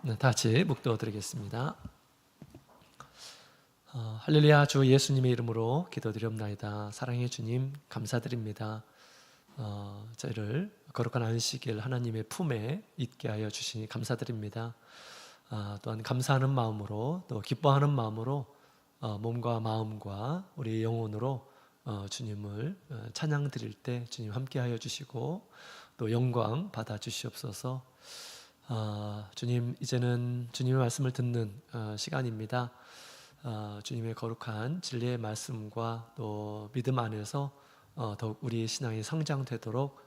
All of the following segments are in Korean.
다 같이 묵도 드리겠습니다. 할렐루야. 주 예수님의 이름으로 기도드리옵나이다. 사랑의 주님 감사드립니다. 저희를 거룩한 안식일 하나님의 품에 있게 하여 주시니 감사드립니다. 또한 감사하는 마음으로 또 기뻐하는 마음으로 몸과 마음과 우리 영혼으로 주님을 찬양 드릴 때 주님 함께 하여 주시고 또 영광 받아 주시옵소서. 주님, 이제는 주님의 말씀을 듣는 시간입니다. 주님의 거룩한 진리의 말씀과 또 믿음 안에서 더욱 우리의 신앙이 성장되도록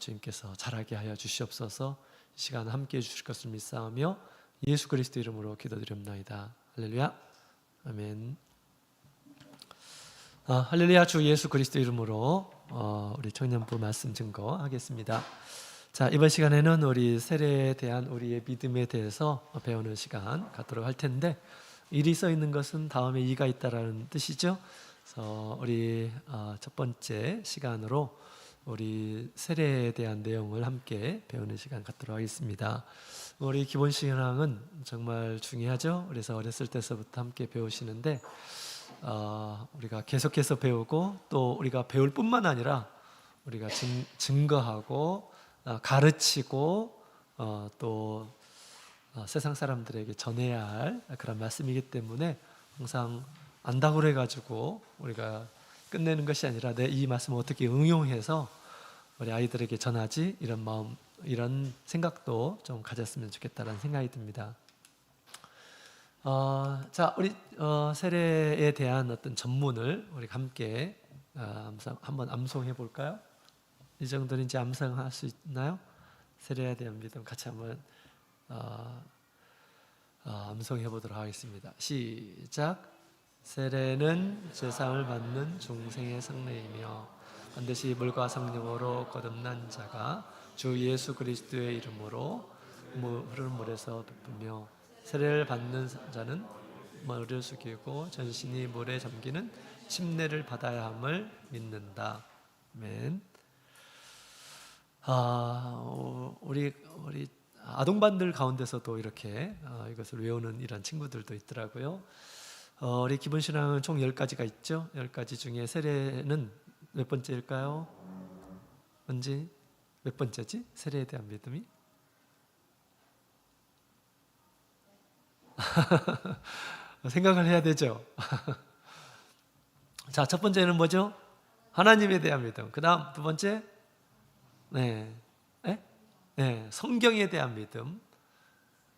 주님께서 자라게 하여 주시옵소서. 이 시간 함께 해주실 것을 믿사오며 예수 그리스도 이름으로 기도드립나이다. 할렐루야. 아멘. 할렐루야. 주 예수 그리스도 이름으로 우리 청년부 말씀 증거하겠습니다. 자, 이번 시간에는 우리 세례에 대한 우리의 믿음에 대해서 배우는 시간 갖도록 할 텐데, 일이 써 있는 것은 다음에 이가 있다라는 뜻이죠. 그래서 우리 첫 번째 시간으로 우리 세례에 대한 내용을 함께 배우는 시간 갖도록 하겠습니다. 우리 기본 신앙은 정말 중요하죠. 그래서 어렸을 때서부터 함께 배우시는데 우리가 계속해서 배우고 또 우리가 배울 뿐만 아니라 우리가 증거하고 가르치고 또 세상 사람들에게 전해야 할 그런 말씀이기 때문에 항상 안다고 해가지고 우리가 끝내는 것이 아니라 내 이 말씀을 어떻게 응용해서 우리 아이들에게 전하지, 이런 마음, 이런 생각도 좀 가졌으면 좋겠다는 생각이 듭니다. 자, 우리 세례에 대한 어떤 전문을 우리 함께 한번 암송해 볼까요? 이 정도는 이제 암송할 수 있나요? 세례에 대한 믿음 같이 한번 암송해 보도록 하겠습니다. 시작. 세례는 제사함을 받는 중생의 성례이며 반드시 물과 성령으로 거듭난 자가 주 예수 그리스도의 이름으로 흐르는 물에서 베푸며, 세례를 받는 자는 머리를 숙이고 전신이 물에 잠기는 침례를 받아야 함을 믿는다. 아멘. 우리 아동반들 가운데서도 이렇게 이것을 외우는 이런 친구들도 있더라고요. 우리 기본신앙은 총 10가지가 있죠. 10가지 중에 세례는 몇 번째일까요? 언제 몇 번째지? 세례에 대한 믿음이? 생각을 해야 되죠. 자, 첫 번째는 뭐죠? 하나님에 대한 믿음. 그 다음 두 번째, 성경에 대한 믿음.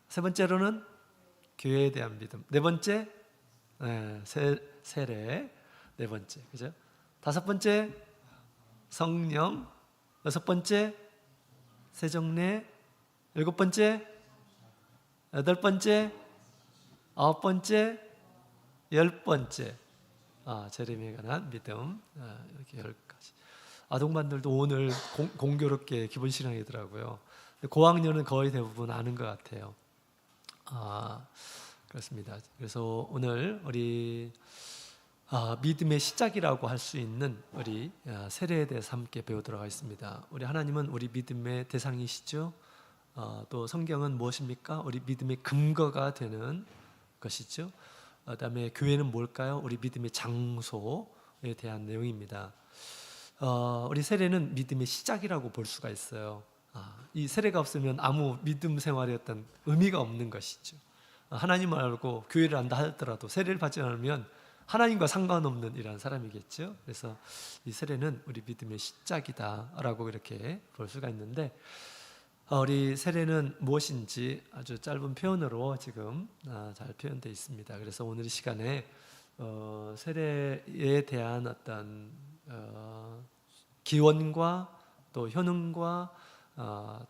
세 번째로는 교회에 대한 믿음. 네 번째, 세례. 네 번째, 그죠? 다섯 번째, 성령. 여섯 번째, 세정례. 일곱 번째, 여덟 번째, 아홉 번째, 열 번째. 재림에 관한 믿음. 이렇게 10가지. 아동반들도 오늘 공교롭게 기본 신앙이더라고요. 고학년은 거의 대부분 아는 것 같아요. 그렇습니다. 그래서 오늘 우리 믿음의 시작이라고 할 수 있는 우리 세례에 대해서 함께 배우도록 하겠습니다. 우리 하나님은 우리 믿음의 대상이시죠. 또 성경은 무엇입니까? 우리 믿음의 근거가 되는 것이죠. 그다음에 교회는 뭘까요? 우리 믿음의 장소에 대한 내용입니다. 우리 세례는 믿음의 시작이라고 볼 수가 있어요. 이 세례가 없으면 아무 믿음 생활의 어떤 의미가 없는 것이죠. 하나님을 알고 교회를 안다 하더라도 세례를 받지 않으면 하나님과 상관없는 이런 사람이겠죠. 그래서 이 세례는 우리 믿음의 시작이다라고 이렇게 볼 수가 있는데, 우리 세례는 무엇인지 아주 짧은 표현으로 지금 잘 표현되어 있습니다. 그래서 오늘 이 시간에 세례에 대한 어떤 기원과 또 효능과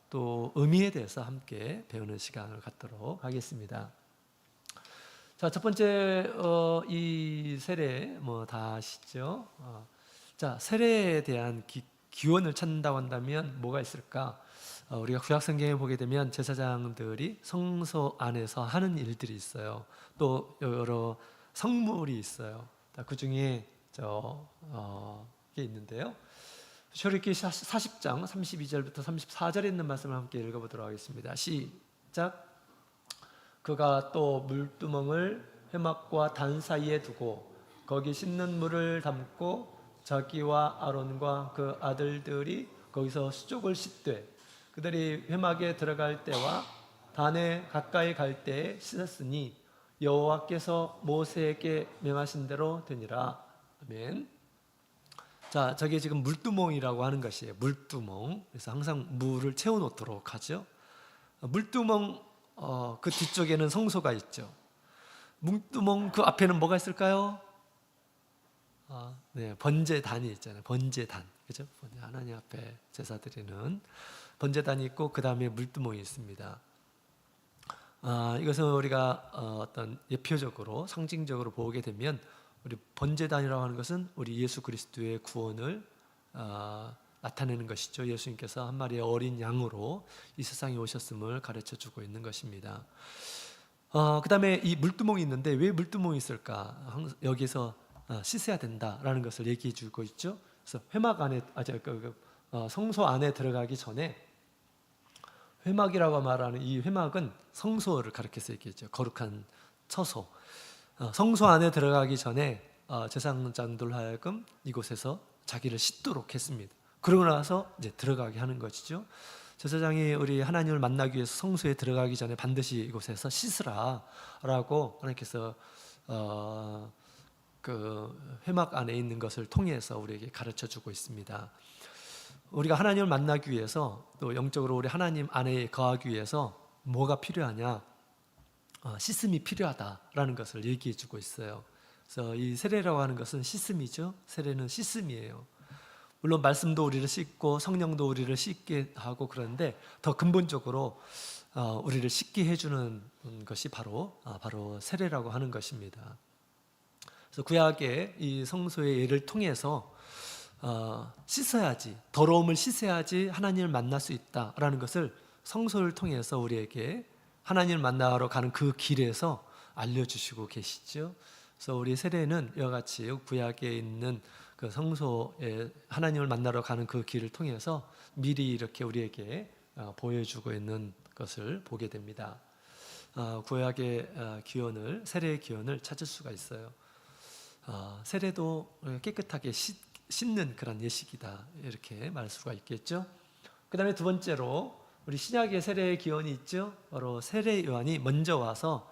또 의미에 대해서 함께 배우는 시간을 갖도록 하겠습니다. 자, 첫 번째 이 세례 다 아시죠? 자, 세례에 대한 기원을 찾는다고 한다면 뭐가 있을까? 우리가 구약 성경에 보게 되면 제사장들이 성소 안에서 하는 일들이 있어요. 또 여러 성물이 있어요. 그 중에 게 있는데요. 출애굽기 40장 32절부터 34절에 있는 말씀을 함께 읽어보도록 하겠습니다. 시작. 그가 또 물두멍을 회막과 단 사이에 두고 거기 씻는 물을 담고 자기와 아론과 그 아들들이 거기서 수족을 씻되 그들이 회막에 들어갈 때와 단에 가까이 갈 때에 씻었으니 여호와께서 모세에게 명하신 대로 되니라. 아멘. 자, 저게 지금 물두멍이라고 하는 것이에요. 물두멍. 그래서 항상 물을 채워놓도록 하죠. 물두멍 그 뒤쪽에는 성소가 있죠. 물두멍 그 앞에는 뭐가 있을까요? 네, 번제단이 있잖아요. 번제단, 그죠? 하나님 앞에 제사 드리는 번제단이 있고 그 다음에 물두멍이 있습니다. 이것은 우리가 어떤 예표적으로 상징적으로 보게 되면 우리 번제단이라고 하는 것은 우리 예수 그리스도의 구원을 나타내는 것이죠. 예수님께서 한 마리의 어린 양으로 이 세상에 오셨음을 가르쳐주고 있는 것입니다. 그 다음에 이 물두멍이 있는데 왜 물두멍이 있을까? 여기서 씻어야 된다라는 것을 얘기해주고 있죠. 그래서 회막 안에 성소 안에 들어가기 전에 회막이라고 말하는 이 회막은 성소를 가리켜서 얘기했죠. 거룩한 처소. 성소 안에 들어가기 전에 제사장들 하여금 이곳에서 자기를 씻도록 했습니다. 그러고 나서 이제 들어가게 하는 것이죠. 제사장이 우리 하나님을 만나기 위해서 성소에 들어가기 전에 반드시 이곳에서 씻으라라고 하나님께서 그 회막 안에 있는 것을 통해서 우리에게 가르쳐주고 있습니다. 우리가 하나님을 만나기 위해서 또 영적으로 우리 하나님 안에 거하기 위해서 뭐가 필요하냐? 씻음이 필요하다라는 것을 얘기해주고 있어요. 그래서 이 세례라고 하는 것은 씻음이죠. 세례는 씻음이에요. 물론 말씀도 우리를 씻고 성령도 우리를 씻게 하고 그런데 더 근본적으로 우리를 씻게 해주는 것이 바로 세례라고 하는 것입니다. 그래서 구약의 이 성소의 예를 통해서 씻어야지, 더러움을 씻어야지 하나님을 만날 수 있다라는 것을 성소를 통해서 우리에게 하나님을 만나러 가는 그 길에서 알려주시고 계시죠. 그래서 우리 세례는 이와 같이 구약에 있는 그 성소에 하나님을 만나러 가는 그 길을 통해서 미리 이렇게 우리에게 보여주고 있는 것을 보게 됩니다. 구약의 기원을, 세례의 기원을 찾을 수가 있어요. 세례도 깨끗하게 씻는 그런 예식이다, 이렇게 말할 수가 있겠죠. 그 다음에 두 번째로 우리 신약의 세례의 기원이 있죠. 바로 세례 요한이 먼저 와서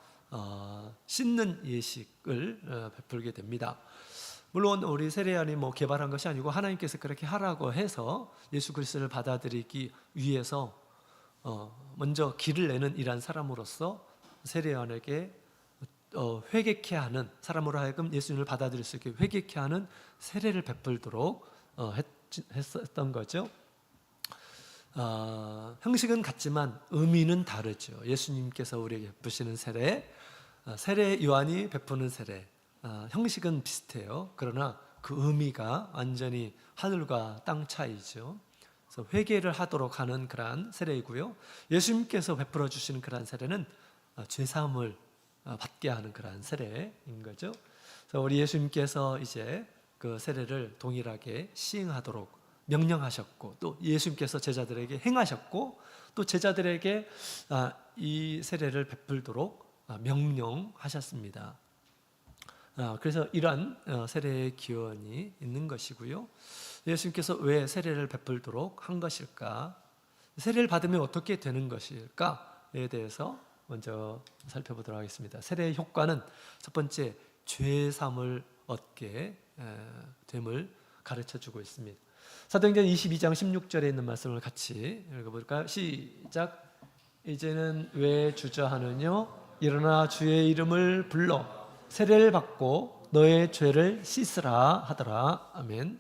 씻는 예식을 베풀게 됩니다. 물론 우리 세례 요한이 개발한 것이 아니고 하나님께서 그렇게 하라고 해서 예수 그리스도를 받아들이기 위해서 먼저 길을 내는 이란 사람으로서 세례 요한에게 회개케 하는, 사람으로 하여금 예수님을 받아들일 수 있게 회개케 하는 세례를 베풀도록 했었던 거죠. 형식은 같지만 의미는 다르죠. 예수님께서 우리에게 베푸시는 세례 요한이 베푸는 세례, 형식은 비슷해요. 그러나 그 의미가 완전히 하늘과 땅 차이죠. 그래서 회개를 하도록 하는 그러한 세례이고요. 예수님께서 베풀어 주시는 그러한 세례는 죄사함을 받게 하는 그러한 세례인 거죠. 그래서 우리 예수님께서 이제 그 세례를 동일하게 시행하도록 명령하셨고, 또 예수님께서 제자들에게 행하셨고, 또 제자들에게 이 세례를 베풀도록 명령하셨습니다. 그래서 이러한 세례의 기원이 있는 것이고요. 예수님께서 왜 세례를 베풀도록 한 것일까? 세례를 받으면 어떻게 되는 것일까에 대해서 먼저 살펴보도록 하겠습니다. 세례의 효과는 첫 번째, 죄사함을 얻게 됨을 가르쳐주고 있습니다. 사도행전 22장 16절에 있는 말씀을 같이 읽어볼까요? 시작. 이제는 왜 주저하느냐? 일어나 주의 이름을 불러 세례를 받고 너의 죄를 씻으라 하더라. 아멘.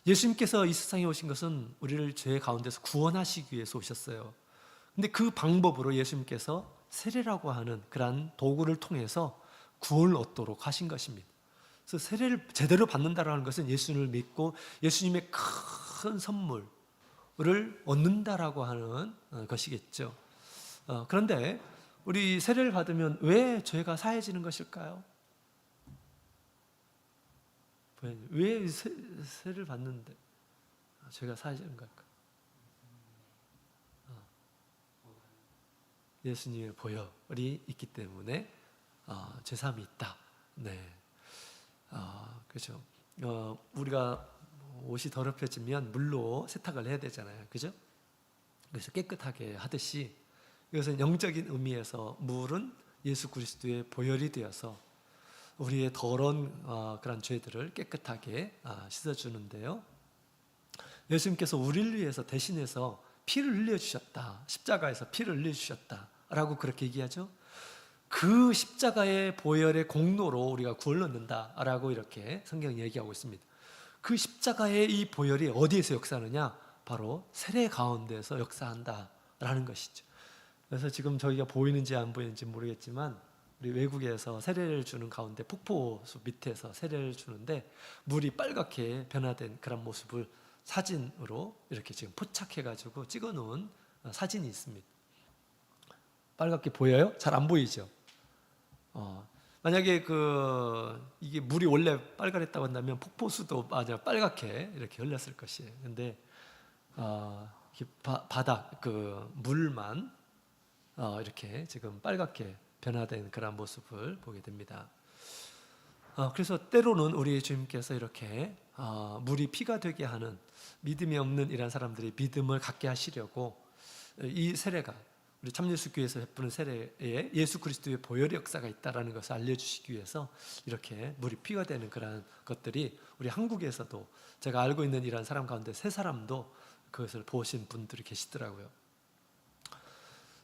예수님께서 이 세상에 오신 것은 우리를 죄 가운데서 구원하시기 위해서 오셨어요. 근데 그 방법으로 예수님께서 세례라고 하는 그러한 도구를 통해서 구원을 얻도록 하신 것입니다. 그래서 세례를 제대로 받는다라는 것은 예수님을 믿고 예수님의 큰 선물을 얻는다라고 하는 것이겠죠. 그런데 우리 세례를 받으면 왜 죄가 사해지는 것일까요? 왜 세례를 받는데 죄가 사해지는 걸까? 예수님의 보혈이 있기 때문에 죄사함이 있다. 네, 그렇죠. 우리가 옷이 더럽혀지면 물로 세탁을 해야 되잖아요, 그죠? 그래서 깨끗하게 하듯이 이것은 영적인 의미에서 물은 예수 그리스도의 보혈이 되어서 우리의 더러운 그런 죄들을 깨끗하게 씻어주는데요. 예수님께서 우리를 위해서 대신해서 피를 흘려주셨다. 십자가에서 피를 흘려주셨다 라고 그렇게 얘기하죠. 그 십자가의 보혈의 공로로 우리가 구원을 얻는다라고 이렇게 성경이 얘기하고 있습니다. 그 십자가의 이 보혈이 어디에서 역사하느냐? 바로 세례 가운데서 역사한다라는 것이죠. 그래서 지금 저희가 보이는지 안 보이는지 모르겠지만 우리 외국에서 세례를 주는 가운데 폭포수 밑에서 세례를 주는데 물이 빨갛게 변화된 그런 모습을 사진으로 이렇게 지금 포착해가지고 찍어놓은 사진이 있습니다. 빨갛게 보여요? 잘 안 보이죠? 만약에 이게 물이 원래 빨갛다고 한다면 폭포수도 맞아 빨갛게 이렇게 흘렀을 것이에요. 근데 바닥 물만 이렇게 지금 빨갛게 변화된 그런 모습을 보게 됩니다. 그래서 때로는 우리 주님께서 이렇게 물이 피가 되게 하는 믿음이 없는 이런 사람들이 믿음을 갖게 하시려고 이 세례가 우리 참예수교회에서 베푸는 세례에 예수 그리스도의 보혈의 역사가 있다는 것을 알려주시기 위해서 이렇게 물이 피가 되는 그런 것들이 우리 한국에서도 제가 알고 있는 이런 사람 가운데 세 사람도 그것을 보신 분들이 계시더라고요.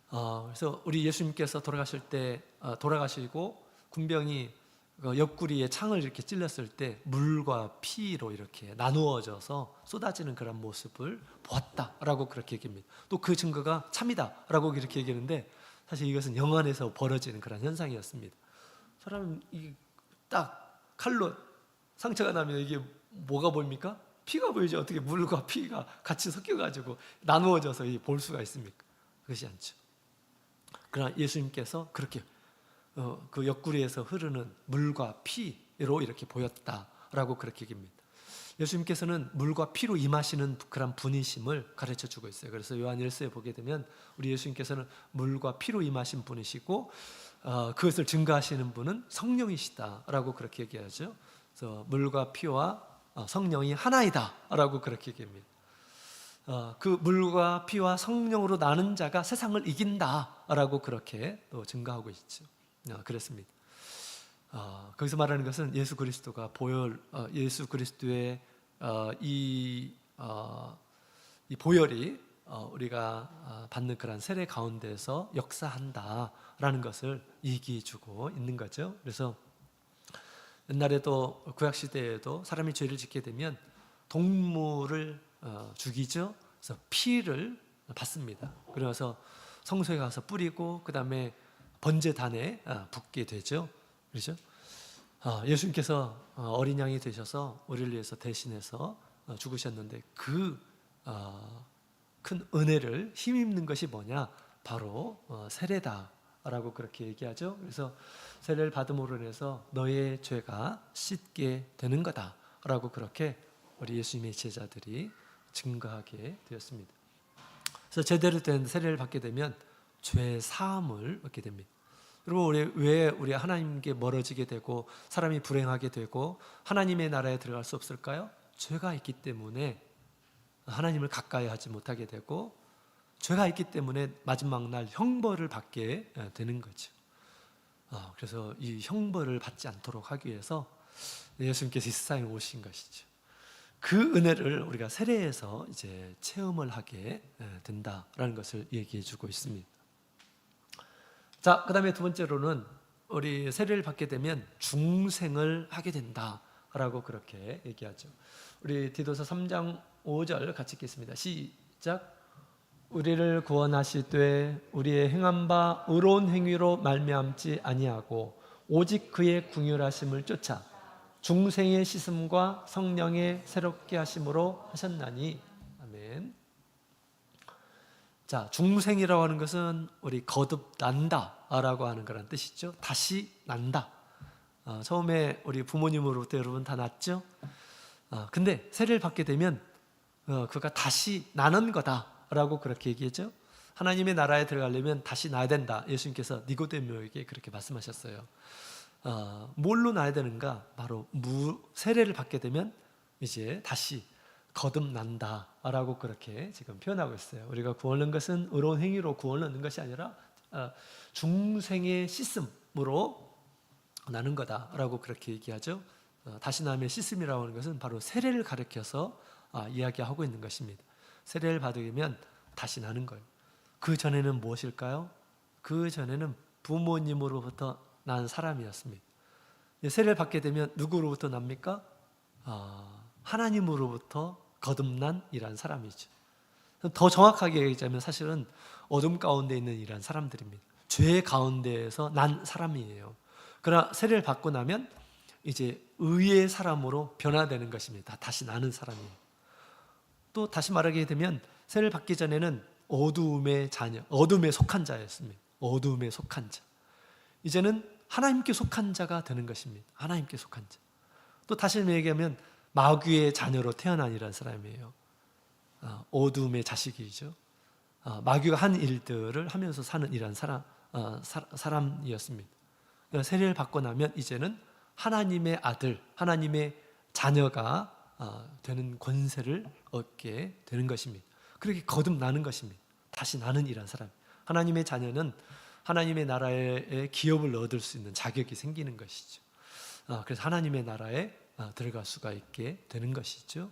그래서 우리 예수님께서 돌아가실 때 돌아가시고 군병이 옆구리에 창을 이렇게 찔렸을 때 물과 피로 이렇게 나누어져서 쏟아지는 그런 모습을 보았다라고 그렇게 얘기합니다. 또 그 증거가 참이다라고 이렇게 얘기하는데 사실 이것은 영안에서 벌어지는 그런 현상이었습니다. 사람은 딱 칼로 상처가 나면 이게 뭐가 보입니까? 피가 보이죠. 어떻게 물과 피가 같이 섞여가지고 나누어져서 볼 수가 있습니까? 그렇지 않죠. 그러나 예수님께서 그렇게 그 옆구리에서 흐르는 물과 피로 이렇게 보였다라고 그렇게 얘기합니다. 예수님께서는 물과 피로 임하시는 그런 분이심을 가르쳐 주고 있어요. 그래서 요한 1서에 보게 되면 우리 예수님께서는 물과 피로 임하신 분이시고 그것을 증거하시는 분은 성령이시다라고 그렇게 얘기하죠. 그래서 물과 피와 성령이 하나이다라고 그렇게 얘기합니다. 그 물과 피와 성령으로 나는 자가 세상을 이긴다라고 그렇게 또 증거하고 있죠. 그렇습니다. 거기서 말하는 것은 예수 그리스도가 예수 그리스도의 이 보혈이 우리가 받는 그런 세례 가운데서 역사한다라는 것을 얘기해주고 있는 거죠. 그래서 옛날에도 구약 시대에도 사람이 죄를 짓게 되면 동물을 죽이죠. 그래서 피를 받습니다. 그래서 성소에 가서 뿌리고 그 다음에 번제단에 붓게 되죠. 그렇죠? 예수님께서 어린 양이 되셔서 우리를 위해서 대신해서 죽으셨는데 그 큰 은혜를 힘입는 것이 뭐냐? 바로 세례다라고 그렇게 얘기하죠. 그래서 세례를 받음으로 인해서 너의 죄가 씻게 되는 거다라고 그렇게 우리 예수님의 제자들이 증거하게 되었습니다. 그래서 제대로 된 세례를 받게 되면 죄 사함을 얻게 됩니다. 그리고 왜 우리 하나님께 멀어지게 되고 사람이 불행하게 되고 하나님의 나라에 들어갈 수 없을까요? 죄가 있기 때문에 하나님을 가까이 하지 못하게 되고 죄가 있기 때문에 마지막 날 형벌을 받게 되는 거죠. 그래서 이 형벌을 받지 않도록 하기 위해서 예수님께서 이 세상에 오신 것이죠. 그 은혜를 우리가 세례에서 이제 체험을 하게 된다라는 것을 얘기해 주고 있습니다. 자, 그 다음에 두 번째로는 우리 세례를 받게 되면 중생을 하게 된다라고 그렇게 얘기하죠. 우리 디도서 3장 5절 같이 읽겠습니다. 시작. 우리를 구원하시되 우리의 행한 바 의로운 행위로 말미암지 아니하고 오직 그의 긍휼하심을 쫓아 중생의 씻음과 성령의 새롭게 하심으로 하셨나니. 아멘. 자, 중생이라고 하는 것은 우리 거듭난다라고 하는 그런 뜻이죠. 다시 난다. 처음에 우리 부모님으로부터 여러분 다 났죠. 근데 세례를 받게 되면 그가 다시 나는 거다라고 그렇게 얘기했죠. 하나님의 나라에 들어가려면 다시 나야 된다. 예수님께서 니고데모에게 그렇게 말씀하셨어요. 뭘로 나야 되는가? 바로 세례를 받게 되면 이제 다시 거듭난다라고 그렇게 지금 표현하고 있어요. 우리가 구원 얻는 것은 의로운 행위로 구원 얻는 것이 아니라 중생의 씻음으로 나는 거다라고 그렇게 얘기하죠. 다시 나음의 씻음이라고 하는 것은 바로 세례를 가리켜서 이야기하고 있는 것입니다. 세례를 받으면 다시 나는 거예요. 그 전에는 무엇일까요? 그 전에는 부모님으로부터 난 사람이었습니다. 세례를 받게 되면 누구로부터 납니까? 하나님으로부터 거듭난 이란 사람이죠. 더 정확하게 얘기하자면 사실은 어둠 가운데 있는 이란 사람들입니다. 죄 가운데에서 난 사람이에요. 그러나 세례를 받고 나면 이제 의의 사람으로 변화되는 것입니다. 다시 나는 사람이에요. 또 다시 말하게 되면 세례를 받기 전에는 어두움의 자녀, 어둠에 속한 자였습니다. 어둠에 속한 자. 이제는 하나님께 속한 자가 되는 것입니다. 하나님께 속한 자. 또 다시 얘기하면 마귀의 자녀로 태어난 이란 사람이에요. 어둠의 자식이죠. 마귀가 한 일들을 하면서 사는 이란 사람이었습니다. 세례를 받고 나면 이제는 하나님의 아들, 하나님의 자녀가 되는 권세를 얻게 되는 것입니다. 그렇게 거듭나는 것입니다. 다시 나는 이란 사람. 하나님의 자녀는 하나님의 나라의 기업을 얻을 수 있는 자격이 생기는 것이죠. 그래서 하나님의 나라에 들어갈 수가 있게 되는 것이죠.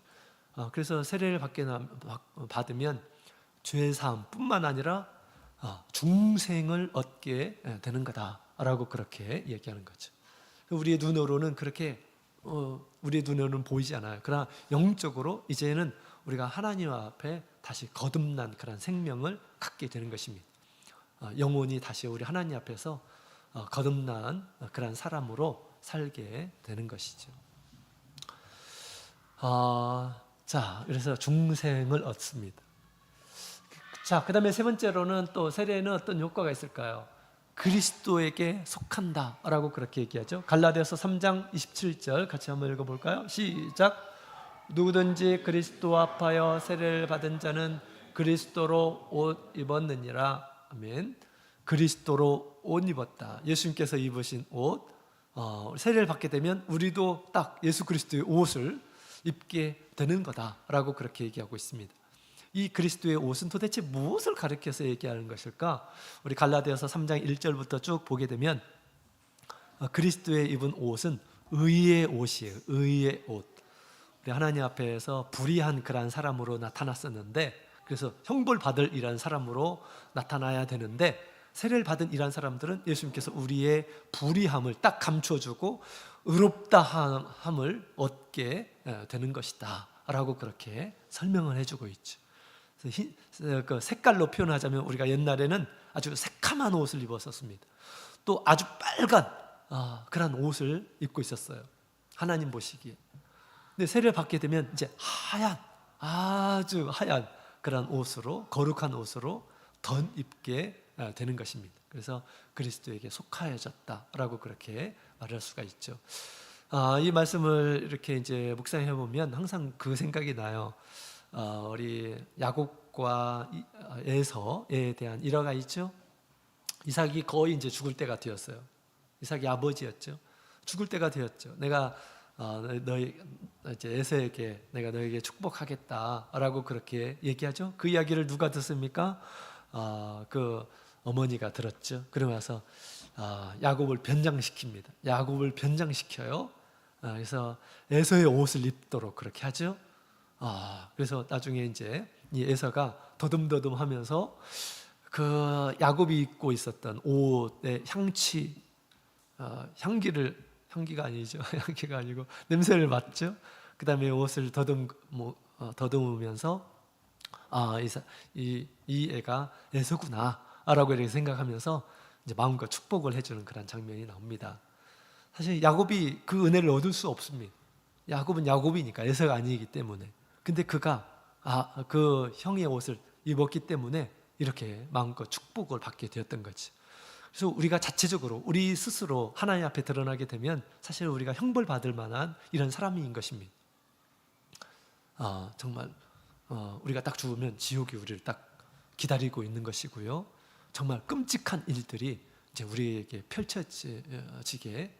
그래서 세례를 받으면 죄사함뿐만 아니라 중생을 얻게 되는 거다라고 그렇게 얘기하는 거죠. 우리의 눈으로는 그렇게 우리의 눈으로는 보이지 않아요. 그러나 영적으로 이제는 우리가 하나님 앞에 다시 거듭난 그런 생명을 갖게 되는 것입니다. 영혼이 다시 우리 하나님 앞에서 거듭난 그런 사람으로 살게 되는 것이죠. 자, 그래서 중생을 얻습니다. 자, 그 다음에 세 번째로는 또 세례에는 어떤 효과가 있을까요? 그리스도에게 속한다라고 그렇게 얘기하죠. 갈라디아서 3장 27절 같이 한번 읽어볼까요? 시작. 누구든지 그리스도와 합하여 세례를 받은 자는 그리스도로 옷 입었느니라. 아멘. 그리스도로 옷 입었다. 예수님께서 입으신 옷, 세례를 받게 되면 우리도 딱 예수 그리스도의 옷을 입게 되는 거다라고 그렇게 얘기하고 있습니다. 이 그리스도의 옷은 도대체 무엇을 가리켜서 얘기하는 것일까? 우리 갈라디아서 3장 1절부터 쭉 보게 되면 그리스도의 입은 옷은 의의 옷이에요. 의의 옷. 우리 하나님 앞에서 불의한 그러한 사람으로 나타났었는데, 그래서 형벌 받을 이란 사람으로 나타나야 되는데, 세례를 받은 이란 사람들은 예수님께서 우리의 불의함을 딱 감춰주고 의롭다함을 얻게 되는 것이다 라고 그렇게 설명을 해주고 있죠. 그 색깔로 표현하자면 우리가 옛날에는 아주 새카만 옷을 입었었습니다. 또 아주 빨간 그런 옷을 입고 있었어요. 하나님 보시기에. 근데 세례를 받게 되면 이제 하얀, 아주 하얀 그런 옷으로, 거룩한 옷으로 덧 입게 되는 것입니다. 그래서 그리스도에게 속하여졌다라고 그렇게 말할 수가 있죠. 이 말씀을 이렇게 이제 묵상해 보면 항상 그 생각이 나요. 우리 야곱과 에서에 대한 일화가 있죠. 이삭이 거의 이제 죽을 때가 되었어요. 이삭이 아버지였죠. 죽을 때가 되었죠. 내가 너희 이제 에서에게 내가 너에게 축복하겠다라고 그렇게 얘기하죠. 그 이야기를 누가 듣습니까? 그 어머니가 들었죠. 그러면서 야곱을 변장시킵니다. 야곱을 변장시켜요. 그래서 에서의 옷을 입도록 그렇게 하죠. 그래서 나중에 이제 이 에서가 더듬더듬하면서 그 야곱이 입고 있었던 옷의 향기가 아니죠. 향기가 아니고 냄새를 맡죠. 그 다음에 옷을 더듬으면서 이 애가 에서구나라고 이렇게 생각하면서 이제 마음껏 축복을 해주는 그런 장면이 나옵니다. 사실 야곱이 그 은혜를 얻을 수 없습니다. 야곱은 야곱이니까 에서가 아니기 때문에. 근데 그가 그 형의 옷을 입었기 때문에 이렇게 마음껏 축복을 받게 되었던 거지. 그래서 우리가 자체적으로 우리 스스로 하나님 앞에 드러나게 되면 사실 우리가 형벌 받을 만한 이런 사람인 것입니다. 정말 우리가 딱 죽으면 지옥이 우리를 딱 기다리고 있는 것이고요. 정말 끔찍한 일들이 이제 우리에게 펼쳐지게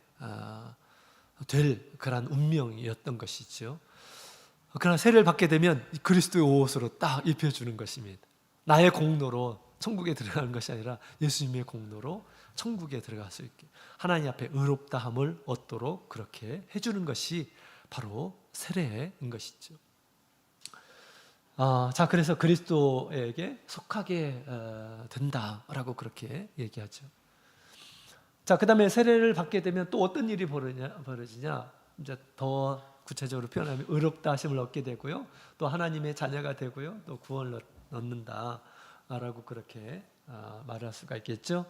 될 그런 운명이었던 것이죠. 그러나 세례를 받게 되면 그리스도의 옷으로 딱 입혀주는 것입니다. 나의 공로로 천국에 들어가는 것이 아니라 예수님의 공로로 천국에 들어갈 수 있게 하나님 앞에 의롭다함을 얻도록 그렇게 해주는 것이 바로 세례인 것이죠. 자, 그래서 그리스도에게 속하게 된다라고 그렇게 얘기하죠. 자, 그 다음에 세례를 받게 되면 또 어떤 일이 벌어지냐? 이제 더 구체적으로 표현하면 의롭다 하심을 얻게 되고요. 또 하나님의 자녀가 되고요. 또 구원을 얻는다라고 그렇게 말할 수가 있겠죠.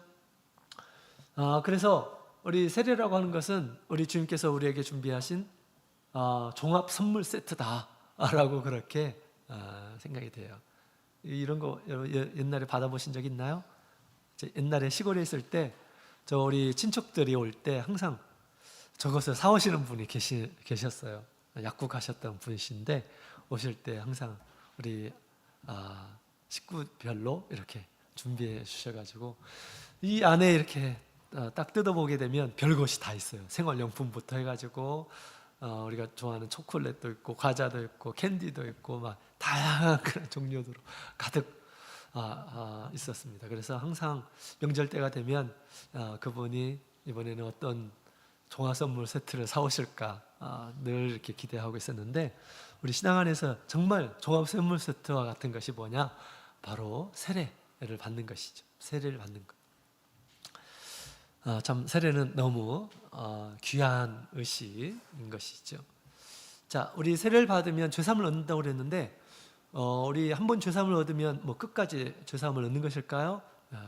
그래서 우리 세례라고 하는 것은 우리 주님께서 우리에게 준비하신 종합 선물 세트다라고 그렇게 생각이 돼요. 이런 거 옛날에 받아보신 적 있나요? 옛날에 시골에 있을 때 저 우리 친척들이 올 때 항상 저것을 사오시는 분이 계셨어요. 약국하셨던 분이신데 오실 때 항상 우리 식구별로 이렇게 준비해 주셔가지고 이 안에 이렇게 딱 뜯어보게 되면 별것이 다 있어요. 생활용품부터 해가지고 우리가 좋아하는 초콜릿도 있고 과자도 있고 캔디도 있고 막 다양한 그런 종류로 가득 있었습니다. 그래서 항상 명절 때가 되면 그분이 이번에는 어떤 종합 선물 세트를 사오실까 늘 이렇게 기대하고 있었는데 우리 신앙 안에서 정말 종합 선물 세트와 같은 것이 뭐냐? 바로 세례를 받는 것이죠. 세례를 받는 것. 참 세례는 너무 귀한 의식인 것이죠. 자, 우리 세례를 받으면 죄사함을 얻는다고 그랬는데 우리 한 번 죄사함을 얻으면 뭐 끝까지 죄사함을 얻는 것일까요?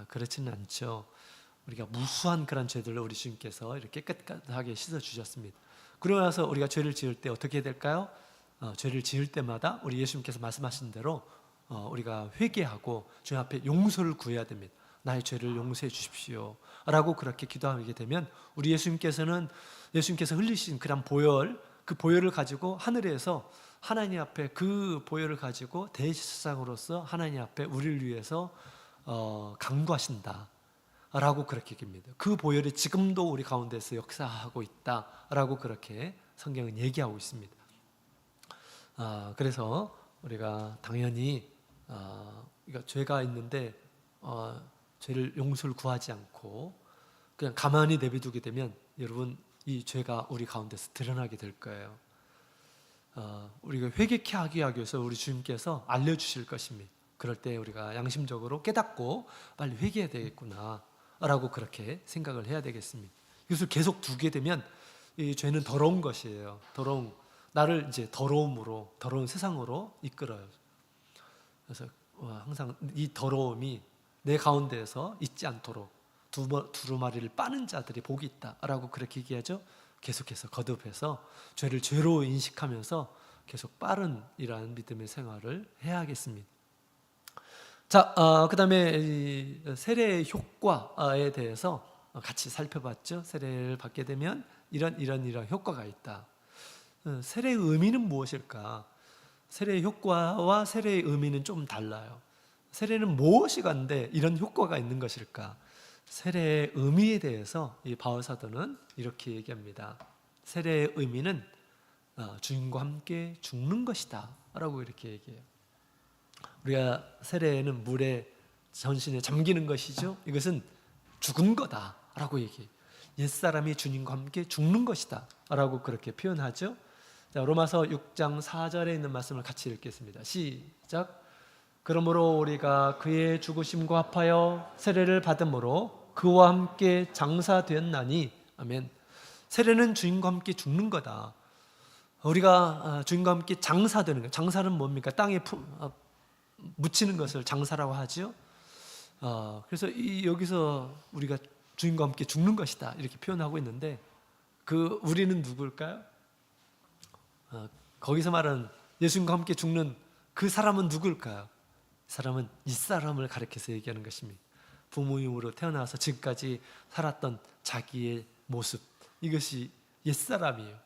그렇지는 않죠. 우리가 무수한 그런 죄들을 우리 주님께서 이렇게 깨끗하게 씻어 주셨습니다. 그러고 나서 우리가 죄를 지을 때 어떻게 될까요? 죄를 지을 때마다 우리 예수님께서 말씀하신 대로 우리가 회개하고 주님 앞에 용서를 구해야 됩니다. 나의 죄를 용서해 주십시오 라고 그렇게 기도하게 되면 우리 예수님께서 흘리신 그런 보혈, 그 보혈을 가지고 하늘에서 하나님 앞에 그 보혈을 가지고 대제사장으로서 하나님 앞에 우리를 위해서 강구하신다 라고 그렇게 얘기합니다. 그 보혈이 지금도 우리 가운데서 역사하고 있다 라고 그렇게 성경은 얘기하고 있습니다. 그래서 우리가 당연히 죄가 있는데 죄를 용서를 구하지 않고 그냥 가만히 내비두게 되면 여러분 이 죄가 우리 가운데서 드러나게 될 거예요. 우리가 회개케 하기 위해서 우리 주님께서 알려주실 것입니다. 그럴 때 우리가 양심적으로 깨닫고 빨리 회개해야 되겠구나 라고 그렇게 생각을 해야 되겠습니다. 이것을 계속 두게 되면 이 죄는 더러운 것이에요. 나를 이제 더러움으로, 더러운 세상으로 이끌어요. 그래서 항상 이 더러움이 내 가운데에서 있지 않도록 두루마리를 빠는 자들이 복이 있다라고 그렇게 얘기하죠. 계속해서 거듭해서 죄를 죄로 인식하면서 계속 빠른 이러한 믿음의 생활을 해야겠습니다. 자, 그 다음에 세례의 효과에 대해서 같이 살펴봤죠. 세례를 받게 되면 이런 효과가 있다. 세례의 의미는 무엇일까? 세례의 효과와 세례의 의미는 좀 달라요. 세례는 무엇이 간데 이런 효과가 있는 것일까? 세례의 의미에 대해서 이 바울 사도는 이렇게 얘기합니다. 세례의 의미는 주님과 함께 죽는 것이다 라고 이렇게 얘기해요. 우리가 세례는 물에 전신에 잠기는 것이죠. 이것은 죽은 거다 라고 얘기해요. 옛사람이 주님과 함께 죽는 것이다 라고 그렇게 표현하죠. 자, 로마서 6장 4절에 있는 말씀을 같이 읽겠습니다. 시작. 그러므로 우리가 그의 죽으심과 합하여 세례를 받음으로 그와 함께 장사되었나니 아멘. 세례는 주님과 함께 죽는 거다. 우리가 주님과 함께 장사되는 거. 장사는 뭡니까? 땅에 묻히는 것을 장사라고 하죠. 그래서 여기서 우리가 주님과 함께 죽는 것이다 이렇게 표현하고 있는데 그 우리는 누굴까요? 거기서 말하는 예수님과 함께 죽는 그 사람은 누굴까요? 사람은 옛사람을 가리켜서 얘기하는 것입니다. 부모님으로 태어나서 지금까지 살았던 자기의 모습, 이것이 옛사람이에요.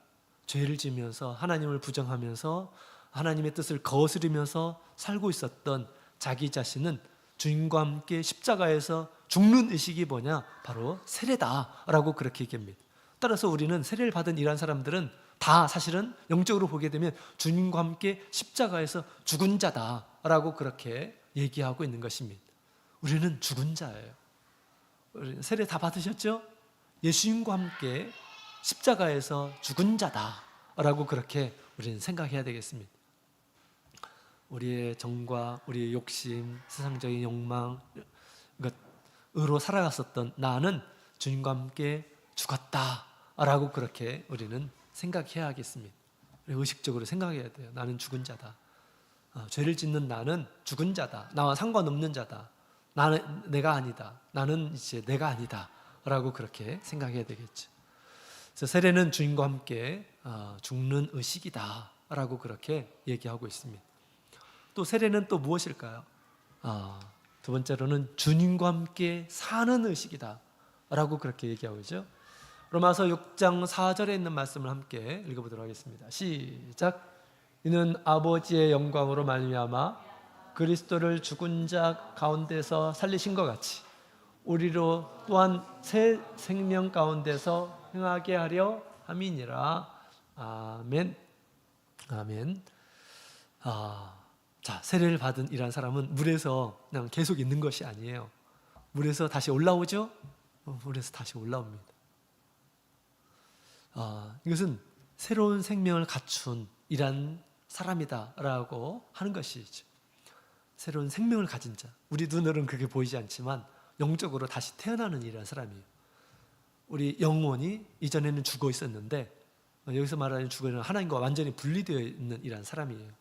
죄를 지면서 하나님을 부정하면서 하나님의 뜻을 거스르면서 살고 있었던 자기 자신은 주님과 함께 십자가에서 죽는 의식이 뭐냐? 바로 세례다라고 그렇게 얘기합니다. 따라서 우리는 세례를 받은 이러한 사람들은 다 사실은 영적으로 보게 되면 주님과 함께 십자가에서 죽은 자다라고 그렇게 얘기하고 있는 것입니다. 우리는 죽은 자예요. 세례 다 받으셨죠? 예수님과 함께 십자가에서 죽은 자다라고 그렇게 우리는 생각해야 되겠습니다. 우리의 정과 우리의 욕심, 세상적인 욕망, 으로 살아갔었던 나는 주님과 함께 죽었다라고 그렇게 우리는 생각해야 하겠습니다. 의식적으로 생각해야 돼요. 나는 죽은 자다. 죄를 짓는 나는 죽은 자다. 나와 상관없는 자다. 나는 내가 아니다. 나는 이제 내가 아니다라고 그렇게 생각해야 되겠죠. 그래서 세례는 주님과 함께 죽는 의식이다라고 그렇게 얘기하고 있습니다. 또 세례는 또 무엇일까요? 두 번째로는 주님과 함께 사는 의식이다 라고 그렇게 얘기하고 있죠. 로마서 6장 4절에 있는 말씀을 함께 읽어보도록 하겠습니다. 시작. 이는 아버지의 영광으로 말미암아 그리스도를 죽은 자 가운데서 살리신 것 같이 우리로 또한 새 생명 가운데서 행하게 하려 함이니라. 아멘. 아멘. 자, 세례를 받은 이란 사람은 물에서 그냥 계속 있는 것이 아니에요. 물에서 다시 올라오죠? 물에서 다시 올라옵니다. 이것은 새로운 생명을 갖춘 이란 사람이다라고 하는 것이죠. 새로운 생명을 가진 자. 우리 눈으로는 그게 보이지 않지만 영적으로 다시 태어나는 이란 사람이에요. 우리 영혼이 이전에는 죽어 있었는데 여기서 말하는 죽어 있는 하나님과 완전히 분리되어 있는 이란 사람이에요.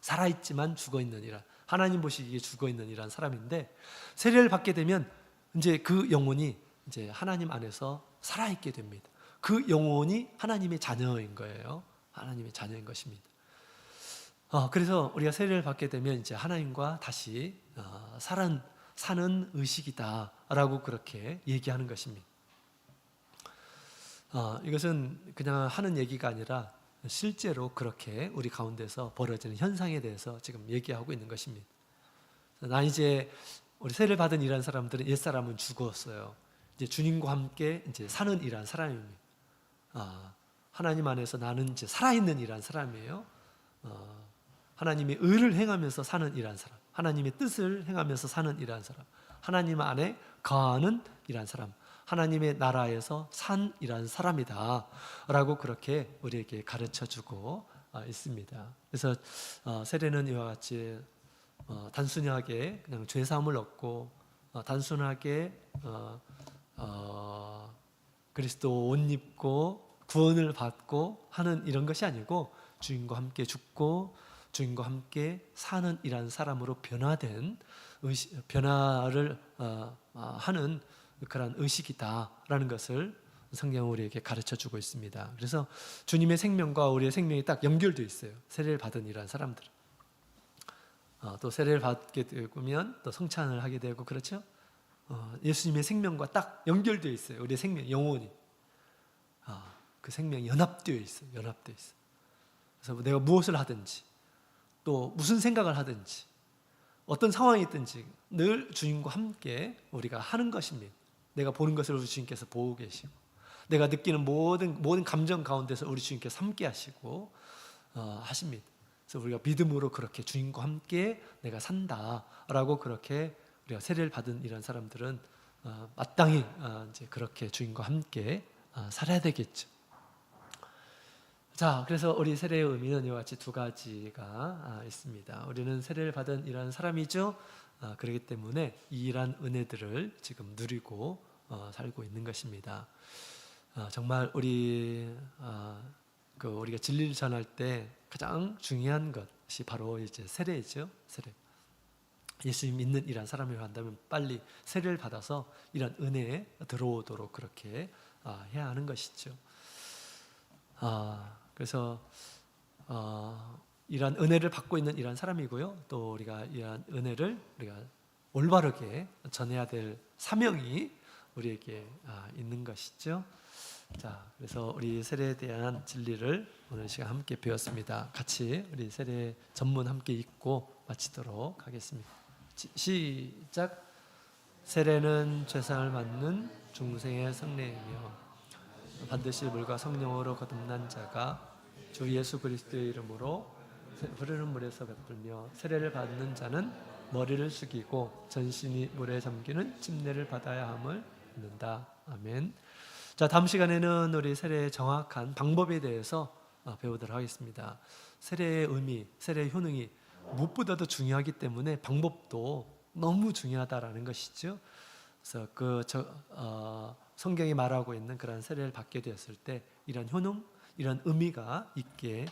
살아있지만 죽어있는 이란, 하나님 보시기에 죽어있는 이란 사람인데 세례를 받게 되면 이제 그 영혼이 이제 하나님 안에서 살아있게 됩니다. 그 영혼이 하나님의 자녀인 거예요. 하나님의 자녀인 것입니다. 그래서 우리가 세례를 받게 되면 이제 하나님과 다시 사는 의식이다라고 그렇게 얘기하는 것입니다. 이것은 그냥 하는 얘기가 아니라 실제로 그렇게 우리 가운데서 벌어지는 현상에 대해서 지금 얘기하고 있는 것입니다. 나 이제 우리 세례를 받은 이란 사람들은 옛사람은 죽었어요. 이제 주님과 함께 이제 사는 이란 사람입니다. 하나님 안에서 나는 이제 살아있는 이란 사람이에요. 하나님의 의를 행하면서 사는 이란 사람, 하나님의 뜻을 행하면서 사는 이란 사람, 하나님 안에 거하는 이란 사람, 하나님의 나라에서 산이란 사람이다 라고 그렇게 우리에게 가르쳐주고 있습니다. 그래서 세례는 이와 같이 단순하게 그냥 죄사함을 얻고 단순하게 그리스도 옷 입고 구원을 받고 하는 이런 것이 아니고 주님과 함께 죽고 주님과 함께 사는 이란 사람으로 변화를 하는 그런 의식이다라는 것을 성경은 우리에게 가르쳐주고 있습니다. 그래서 주님의 생명과 우리의 생명이 딱 연결되어 있어요. 세례를 받은 이런 사람들은. 또 세례를 받게 되면 또 성찬을 하게 되고 그렇죠. 예수님의 생명과 딱 연결되어 있어요. 우리의 생명, 영혼이. 그 생명이 연합되어 있어요. 연합되어 있어요. 그래서 내가 무엇을 하든지 또 무슨 생각을 하든지 어떤 상황이 있든지 늘 주님과 함께 우리가 하는 것입니다. 내가 보는 것을 우리 주님께서 보고 계시고 내가 느끼는 모든 감정 가운데서 우리 주님께서 함께 하시고 하십니다. 그래서 우리가 믿음으로 그렇게 주님과 함께 내가 산다라고 그렇게 우리가 세례를 받은 이런 사람들은 마땅히 이제 그렇게 주님과 함께 살아야 되겠죠. 자, 그래서 우리 세례의 의미는 이와 같이 두 가지가 있습니다. 우리는 세례를 받은 이런 사람이죠. 그렇기 때문에 이러한 은혜들을 지금 누리고 살고 있는 것입니다. 정말 우리가 진리를 전할 때 가장 중요한 것이 바로 이제 세례이죠. 세례. 예수님 믿는 이러한 사람이 한다면 빨리 세례를 받아서 이런 은혜에 들어오도록 그렇게 해야 하는 것이죠. 그래서 이러한 은혜를 받고 있는 이러한 사람이고요. 또 우리가 이러한 은혜를 우리가 올바르게 전해야 될 사명이 우리에게 있는 것이죠. 자, 그래서 우리 세례에 대한 진리를 오늘 시간 함께 배웠습니다. 같이 우리 세례 전문 함께 읽고 마치도록 하겠습니다. 시작. 세례는 죄상을 받는 중생의 성례이며 반드시 물과 성령으로 거듭난 자가 주 예수 그리스도의 이름으로 흐르는 물에서 베풀며 세례를 받는 자는 머리를 숙이고 전신이 물에 잠기는 침례를 받아야 함을 믿는다. 아멘. 자, 다음 시간에는 우리 세례의 정확한 방법에 대해서 배우도록 하겠습니다. 세례의 의미, 세례의 효능이 무엇보다도 중요하기 때문에 방법도 너무 중요하다라는 것이죠. 그래서 성경이 말하고 있는 그런 세례를 받게 되었을 때 이런 효능, 이런 의미가 있게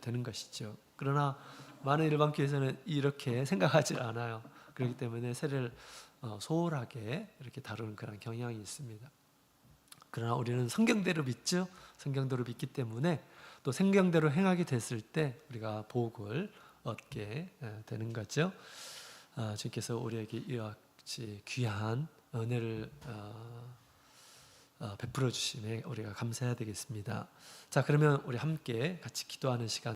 되는 것이죠. 그러나 많은 일반 교회에서는 이렇게 생각하지 않아요. 그렇기 때문에 세례를 소홀하게 이렇게 다루는 그런 경향이 있습니다. 그러나 우리는 성경대로 믿죠. 성경대로 믿기 때문에 또 성경대로 행하게 됐을 때 우리가 복을 얻게 되는 거죠. 주님께서 우리에게 이같이 귀한 은혜를 베풀어 주심에 우리가 감사해야 되겠습니다. 자, 그러면 우리 함께 같이 기도하는 시간